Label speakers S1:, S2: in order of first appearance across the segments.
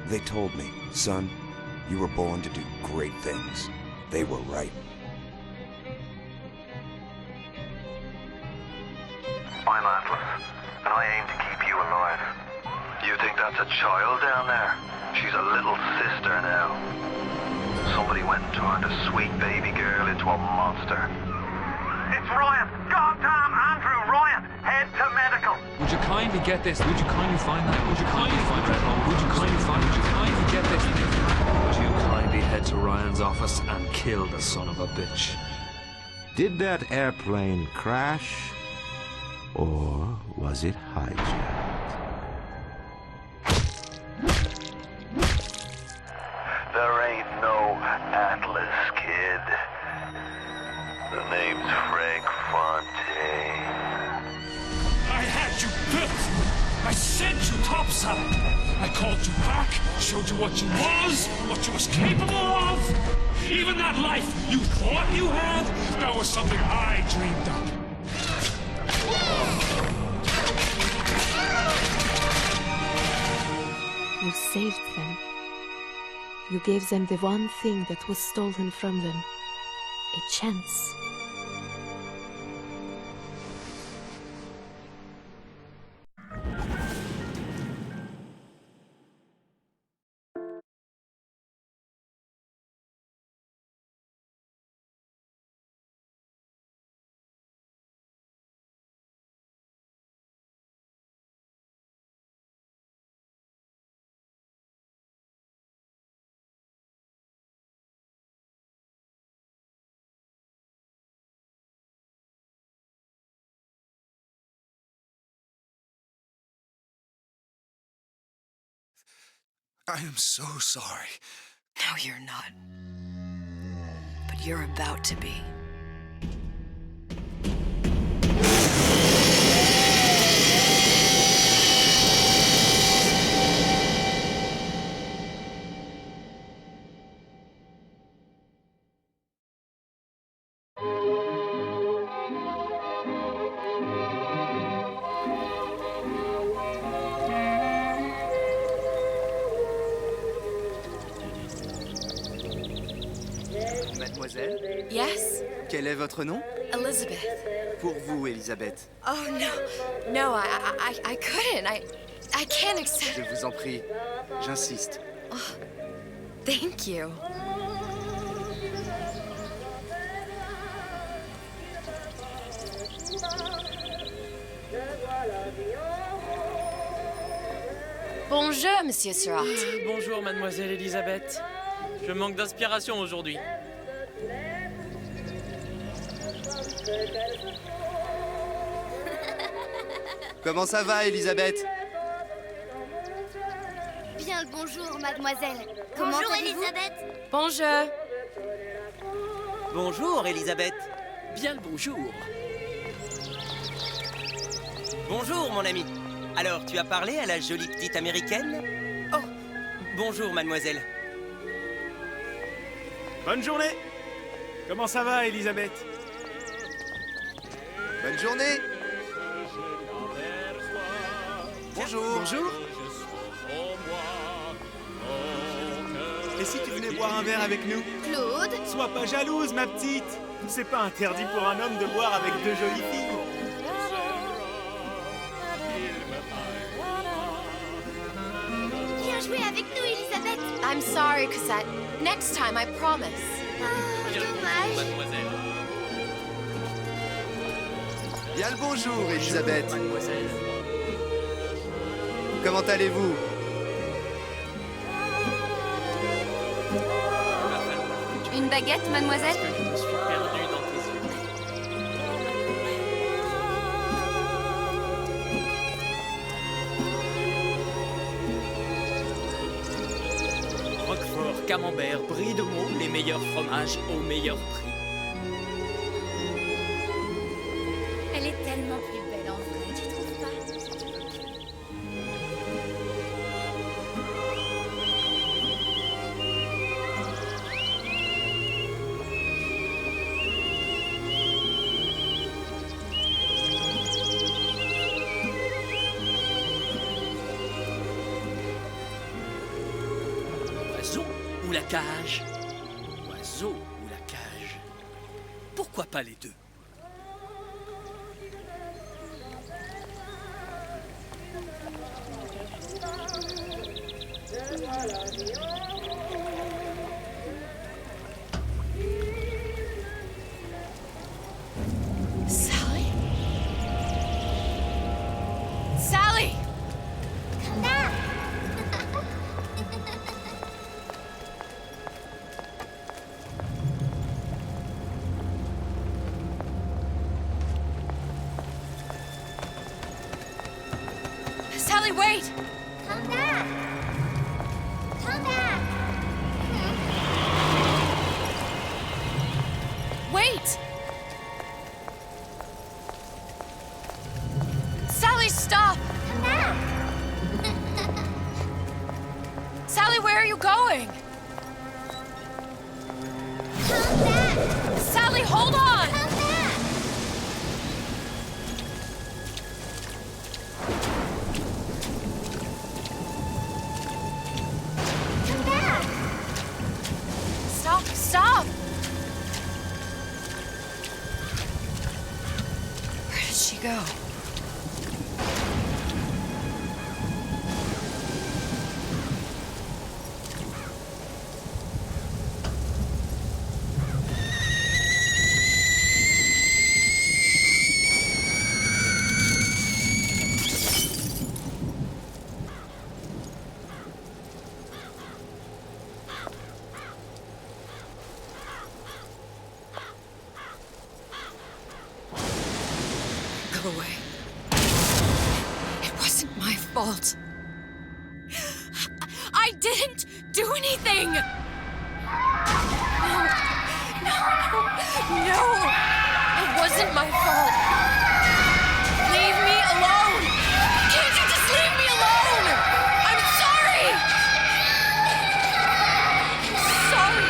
S1: They told me, son, you were born to do great things. They were right.
S2: I'm Atlas, and I aim to keep you alive. You think that's a child down there? She's a little sister now. Somebody went and turned a sweet baby girl into a monster. It's Ryan! Goddamn Andrew Ryan! Head to medical!
S3: Would you kindly get this? Would you kindly find that? Would you kindly find that? Would you kindly find? Would you kindly get this? Would you kindly head to Ryan's office and kill the son of a bitch?
S4: Did that airplane crash? Or was it hijacked?
S2: There ain't no Atlas, kid. The name's Frank Fontaine.
S5: I had you built! I sent you topside! I called you back, showed you what you was capable of! Even that life you thought you had, that was something I dreamed up.
S6: You saved them. You gave them the one thing that was stolen from them. A chance.
S7: I am so sorry.
S8: No, you're not. But you're about to be.
S9: Mademoiselle,
S8: Yes?
S9: quel est votre nom?
S8: Elizabeth.
S9: Pour vous, Elisabeth.
S8: Oh, no. No, I couldn't. I can't accept...
S9: Je vous en prie, j'insiste.
S8: Oh, thank you. Bonjour, Monsieur Surratt.
S10: Bonjour, mademoiselle Elisabeth. Je manque d'inspiration aujourd'hui.
S9: Comment ça va, Elisabeth?
S11: Bien le bonjour, mademoiselle. Bonjour, Elisabeth.
S8: Bonjour.
S9: Bonjour, Elisabeth.
S10: Bien le bonjour.
S12: Bonjour, mon ami. Alors, tu as parlé à la jolie petite américaine? Oh, bonjour, mademoiselle.
S13: Bonne journée. Comment ça va, Elisabeth?
S9: Bonne journée. Bonjour.
S13: Bonjour. Et si tu venais boire un verre avec nous?
S11: Claude?
S13: Sois pas jalouse, ma petite. C'est pas interdit pour un homme de boire avec deux jolies filles.
S11: Viens jouer avec nous, Elisabeth.
S8: I'm sorry, Cosette. Next time, I promise.
S11: Oh, dommage.
S10: Mademoiselle.
S9: Bien le bonjour, Elisabeth.
S10: Mademoiselle.
S9: Comment allez-vous?
S11: Une baguette, mademoiselle?
S10: Je me suis perdu dans tes yeux. Roquefort, camembert, brie de Meaux, les meilleurs fromages au meilleur prix.
S11: Elle est tellement plus belle en vrai, tu trouves pas?
S10: ou la cage? L'oiseau ou la cage? Pourquoi pas les deux?
S8: Sally? Sally!
S11: Come back!
S8: Sally, wait!
S11: Come back! Come back!
S8: Wait! Sally, stop!
S11: Come back!
S8: Sally, where are you going?
S11: Come back!
S8: Sally, hold on!
S11: Come back! Come back!
S8: Stop, stop! Where did she go? Go away. It wasn't my fault. I didn't do anything! No! It wasn't my fault! Leave me alone! Can't you just leave me alone? I'm sorry! Sorry!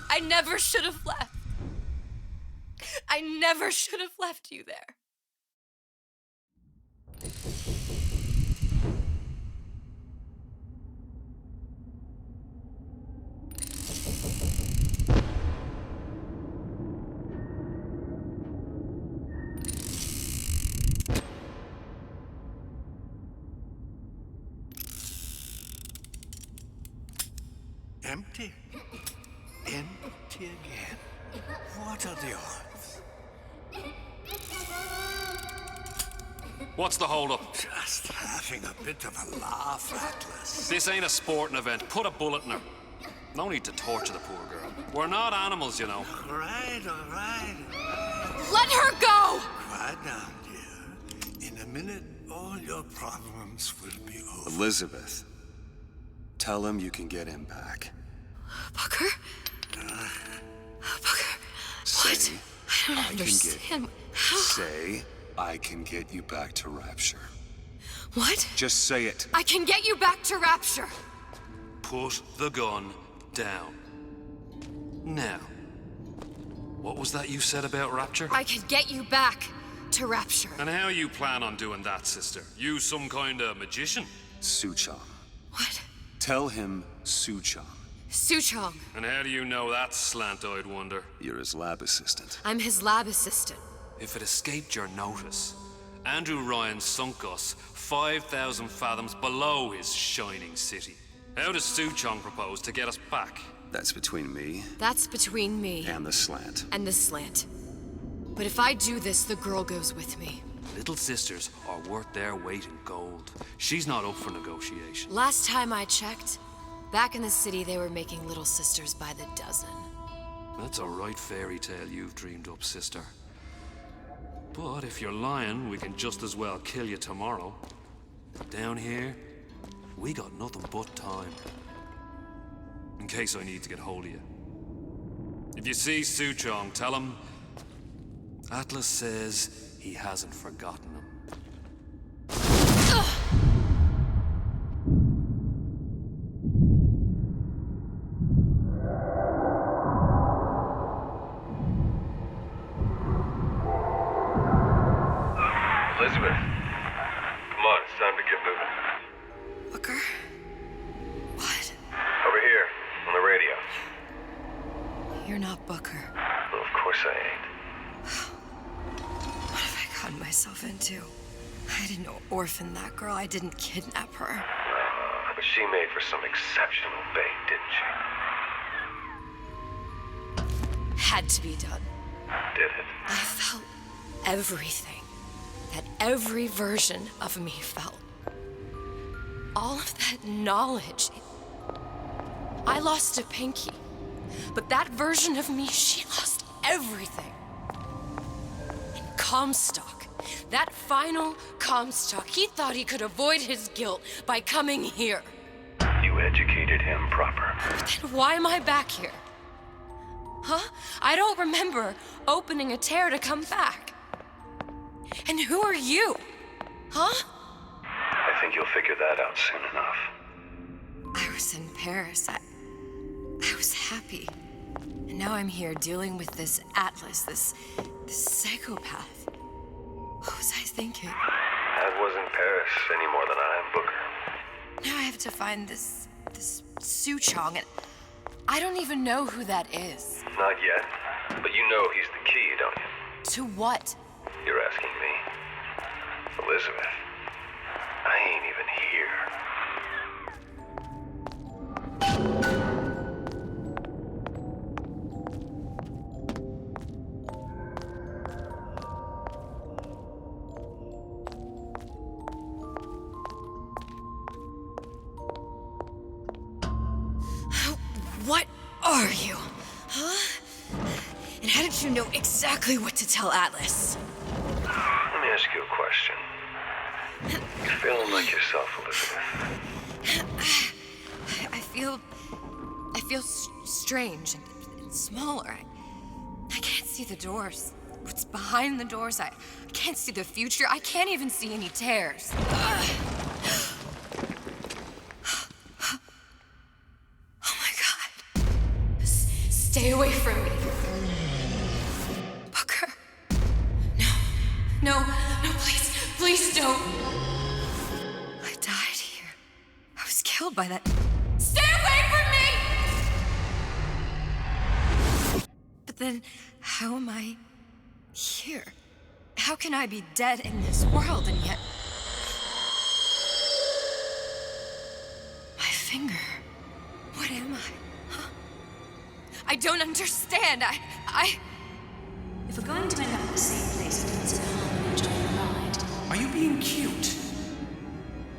S8: I never should have left. I never should have left you there.
S7: Empty? Empty again. What are the odds?
S3: What's the hold-up?
S7: Just having a bit of a laugh, Atlas.
S3: This ain't a sporting event. Put a bullet in her. No need to torture the poor girl. We're not animals, you know.
S7: All right.
S8: Let her go!
S7: Quiet down, dear. In a minute, all your problems will be over.
S1: Elizabeth, tell him you can get him back.
S8: Booker? Booker? What? I don't understand. How?
S1: Say, I can get you back to Rapture.
S8: What?
S1: Just say it.
S8: I can get you back to Rapture.
S3: Put the gun down. Now, what was that you said about Rapture?
S8: I can get you back to Rapture.
S3: And how you plan on doing that, sister? You some kind of magician?
S1: Suchong.
S8: What?
S1: Tell him Suchong.
S8: Suchong.
S3: And how do you know that, slant-eyed wonder?
S1: You're his lab assistant.
S8: I'm his lab assistant.
S3: If it escaped your notice, Andrew Ryan sunk us 5,000 fathoms below his shining city. How does Suchong propose to get us back?
S1: That's between me.
S8: That's between me.
S1: And the slant.
S8: And the slant. But if I do this, the girl goes with me.
S3: Little sisters are worth their weight in gold. She's not up for negotiation.
S8: Last time I checked, back in the city they were making little sisters by the dozen.
S3: That's a right fairy tale you've dreamed up, sister. But if you're lying, we can just as well kill you tomorrow. Down here, we got nothing but time. In case I need to get hold of you. If you see Suchong, tell him Atlas says he hasn't forgotten him.
S2: Elizabeth, come on, it's time to get moving.
S8: Booker? What? myself into. I didn't orphan that girl. I didn't kidnap her.
S2: But she made for some exceptional bait, didn't she?
S8: Had to be done.
S2: Did it?
S8: I felt everything that every version of me felt. All of that knowledge. I lost a pinky, but that version of me, she lost everything. And Comstock, that final Comstock, he thought he could avoid his guilt by coming here.
S2: You educated him proper.
S8: But then why am I back here? Huh? I don't remember opening a tear to come back. And who are you? Huh?
S2: I think you'll figure that out soon enough.
S8: I was in Paris. I was happy. And now I'm here dealing with this Atlas, this psychopath. What was I thinking?
S2: That wasn't Paris any more than I am Booker.
S8: Now I have to find this Suchong, and I don't even know who that is.
S2: Not yet, but you know he's the key, don't you?
S8: To what?
S2: You're asking me. Elizabeth, I ain't even here.
S8: What are you? Huh? And how did you know exactly what to tell Atlas?
S2: Let me ask you a question. You feeling like yourself, Elizabeth?
S8: I feel strange and smaller. I can't see the doors. What's behind the doors? I can't see the future. I can't even see any tears. Stay away from me. Booker. No, please don't. I died here. I was killed by that. Stay away from me! But then, how am I here? How can I be dead in this world and yet... My finger. What am I? I don't understand.
S14: If we're going to end up in the same place, it means harm and enjoy the ride.
S15: Are you being cute?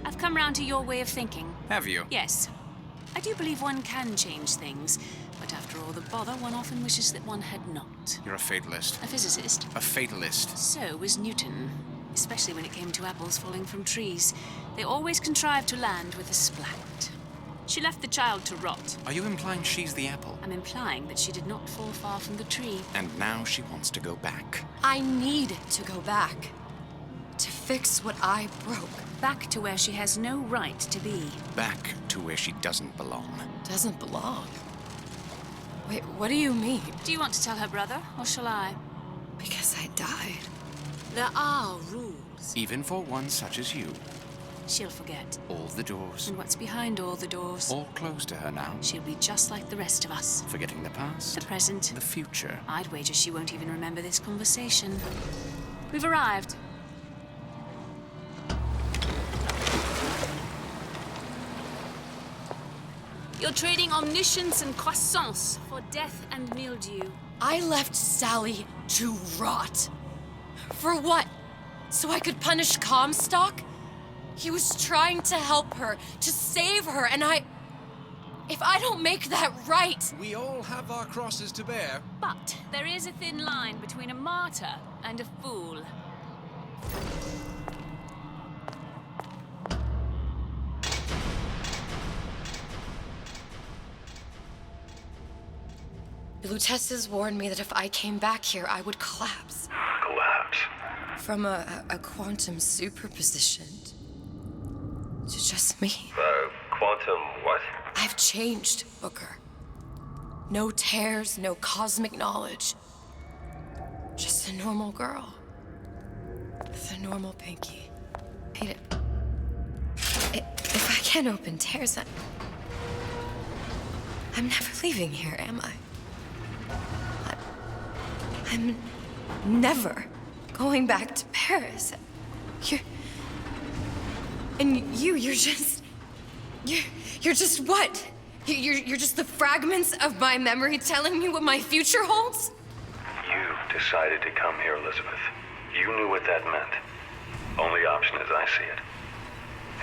S14: I've come round to your way of thinking.
S15: Have you?
S14: Yes. I do believe one can change things, but after all the bother, one often wishes that one had not.
S15: You're a fatalist.
S14: A physicist.
S15: A fatalist.
S14: So was Newton, especially when it came to apples falling from trees. They always contrived to land with a splat. She left the child to rot.
S15: Are you implying she's the apple?
S14: I'm implying that she did not fall far from the tree.
S15: And now she wants to go back.
S8: I need to go back. To fix what I broke.
S14: Back to where she has no right to be.
S15: Back to where she doesn't belong.
S8: Doesn't belong? Wait, what do you mean?
S14: Do you want to tell her brother, or shall I?
S8: Because I died.
S14: There are rules.
S15: Even for one such as you.
S14: She'll forget.
S15: All the doors.
S14: And what's behind all the doors?
S15: All closed to her now.
S14: She'll be just like the rest of us.
S15: Forgetting the past.
S14: The present.
S15: The future.
S14: I'd wager she won't even remember this conversation. We've arrived. You're trading omniscience and croissance for death and mildew.
S8: I left Sally to rot. For what? So I could punish Comstock? He was trying to help her, to save her, and if I don't make that right...
S16: We all have our crosses to bear.
S14: But there is a thin line between a martyr and a fool.
S8: The Lutesses warned me that if I came back here, I would collapse.
S2: Collapse?
S8: From a quantum superposition to just me.
S2: Quantum what?
S8: I've changed, Booker. No tears, no cosmic knowledge. Just a normal girl. With a normal pinky. If I can't open tears, I'm never leaving here, am I? I'm never going back to Paris. You're just what? You're just the fragments of my memory telling me what my future holds?
S2: You decided to come here, Elizabeth. You knew what that meant. Only option, as I see it,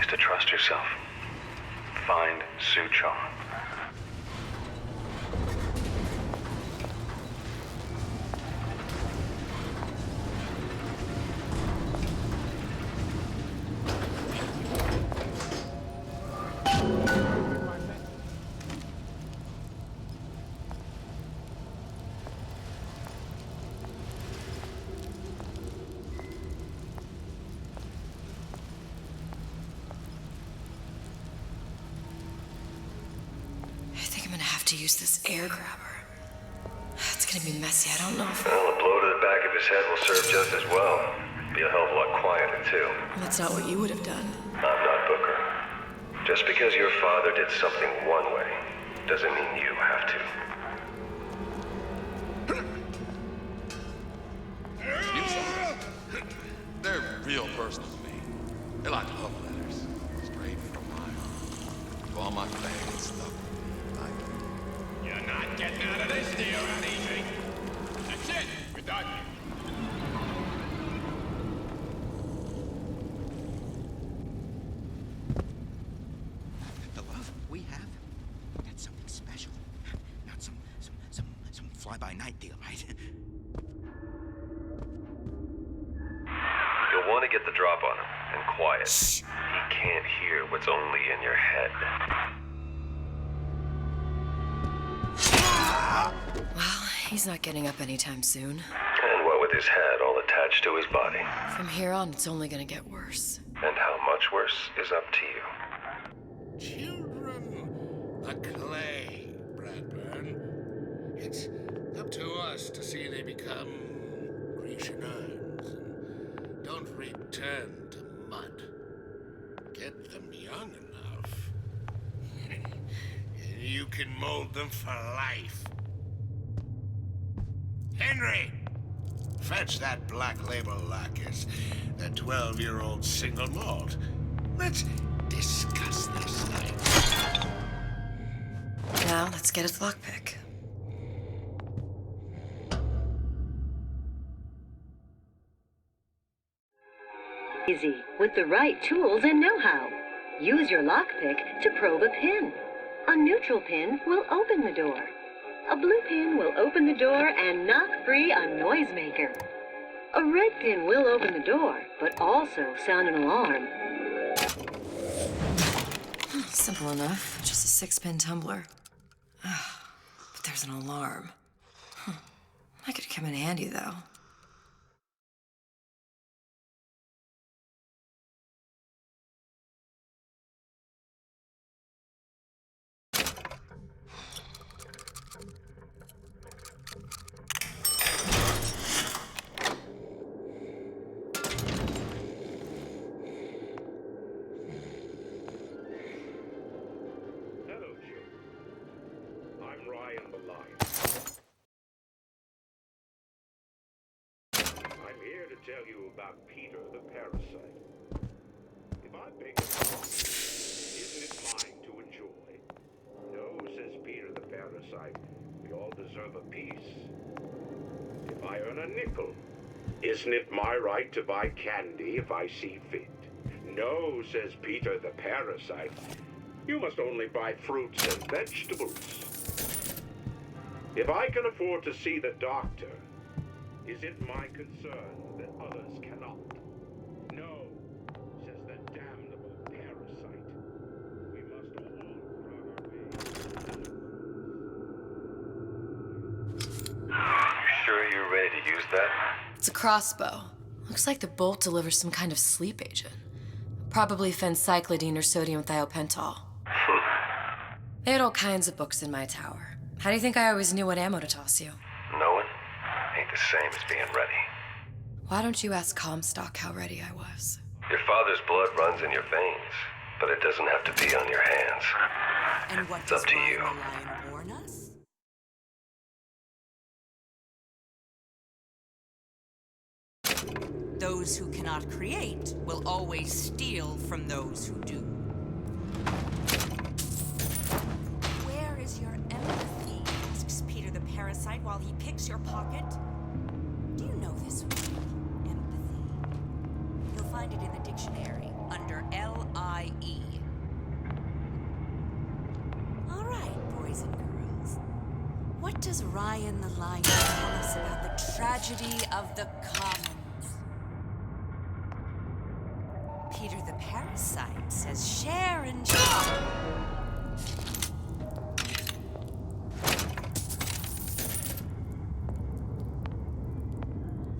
S2: is to trust yourself. Find Suchong.
S8: To use this air grabber. It's gonna be messy. I don't know if...
S2: Well, a blow to the back of his head will serve just as well. Be a hell of a lot quieter, too.
S8: That's not what you would have done.
S2: I'm not Booker. Just because your father did something one way, doesn't mean you have to.
S16: They're real personal to me. They're like love letters. Straight from my heart. To all my fans and stuff. You're not getting out of this deal that easy. That's it. We're done.
S15: The love we have, that's something special. Not some fly-by-night deal, right?
S2: You'll want to get the drop on him, and quiet. He can't hear what's only in your head.
S8: Well, he's not getting up anytime soon.
S2: And what with his head all attached to his body.
S8: From here on, it's only gonna get worse.
S2: And how much worse is up to you.
S7: Children, the clay, Bradburn. It's up to us to see they become Grecian urns and don't return to mud. Get them young enough. You can mold them for life. Henry! Fetch that black label lacquers, that 12-year-old single malt. Let's discuss this thing.
S8: Now, let's get his lockpick.
S17: Easy, with the right tools and know-how. Use your lockpick to probe a pin. A neutral pin will open the door. A blue pin will open the door and knock free a noisemaker. A red pin will open the door, but also sound an alarm.
S8: Simple enough. Just a 6-pin tumbler. But there's an alarm. That could come in handy, though.
S18: Tell you about Peter the parasite. If I beg a song, isn't it mine to enjoy? No, says Peter the parasite, we all deserve a piece. If I earn a nickel, isn't it my right to buy candy if I see fit? No, says Peter the parasite, you must only buy fruits and vegetables. If I can afford to see the doctor, is it my concern that others cannot? No, says the damnable parasite. We must all run
S2: away. You sure you're ready to use that?
S8: It's a crossbow. Looks like the bolt delivers some kind of sleep agent. Probably phencyclidine or sodium thiopental. They had all kinds of books in my tower. How do you think I always knew what ammo to toss you?
S2: Knowing ain't the same as being ready.
S8: Why don't you ask Comstock how ready I was?
S2: Your father's blood runs in your veins, but it doesn't have to be on your hands.
S19: And what
S2: It's up to you.
S19: the lion warn us? Those who cannot create will always steal from those who do. Where is your empathy? Asks Peter the parasite while he picks your pocket. Do you know this word? Empathy. You'll find it in the dictionary under L-I-E. All right, boys and girls. What does Ryan the Lion tell us about the tragedy of the commons? Peter the parasite says share and share.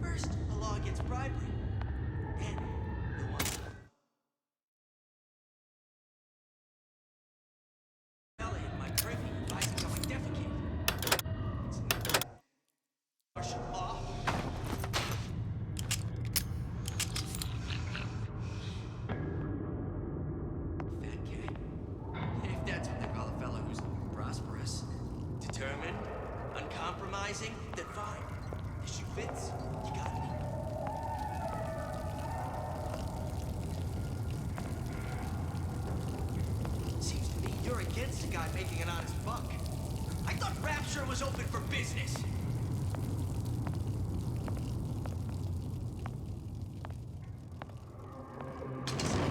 S10: First, a law against bribery. Then, you'll want to in my privy advising how I defecate. It's martial law. Fat cat. If that's what they call a fellow who's prosperous, determined, uncompromising, then fine. The shoe fits. You got me. Seems to me you're against a guy making an honest buck. I thought Rapture was open for business.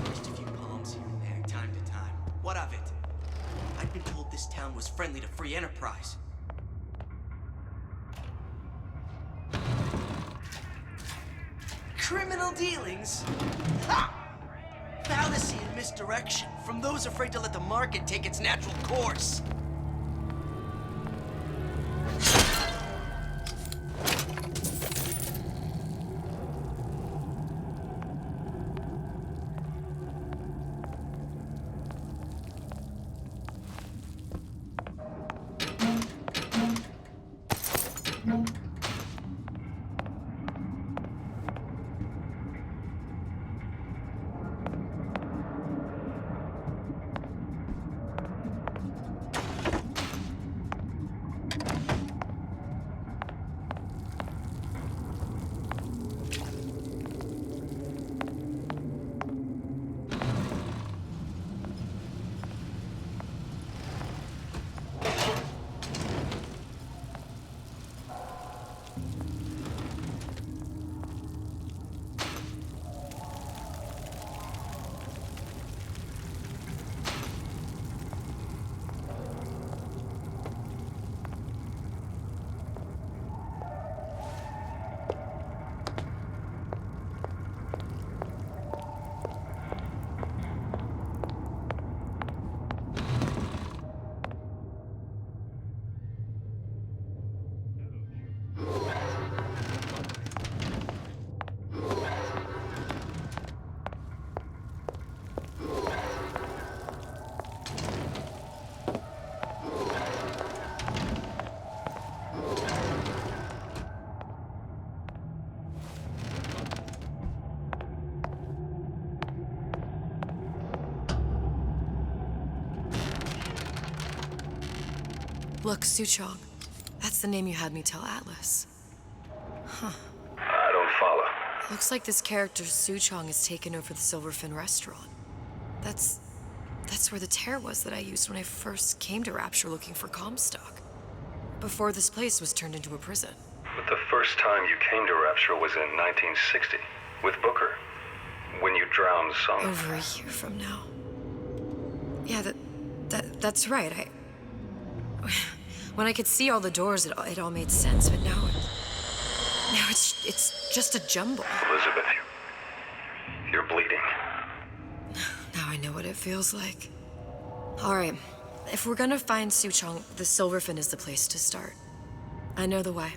S10: Just a few palms here and there, time to time. What of it? I'd been told this town was friendly to free enterprise. Criminal dealings? Ha! Fallacy and misdirection from those afraid to let the market take its natural course.
S8: Look, Suchong. That's the name you had me tell Atlas. Huh.
S2: I don't follow.
S8: Looks like this character Suchong has taken over the Silverfin restaurant. That's where the tear was that I used when I first came to Rapture looking for Comstock. Before this place was turned into a prison.
S2: But the first time you came to Rapture was in 1960, with Booker, when you drowned some...
S8: Over a year from now. Yeah, that's right. When I could see all the doors, it all made sense, but now it's just a jumble.
S2: Elizabeth, you're bleeding.
S8: Now I know what it feels like. All right, if we're gonna find Suchong, the Silverfin is the place to start. I know the way.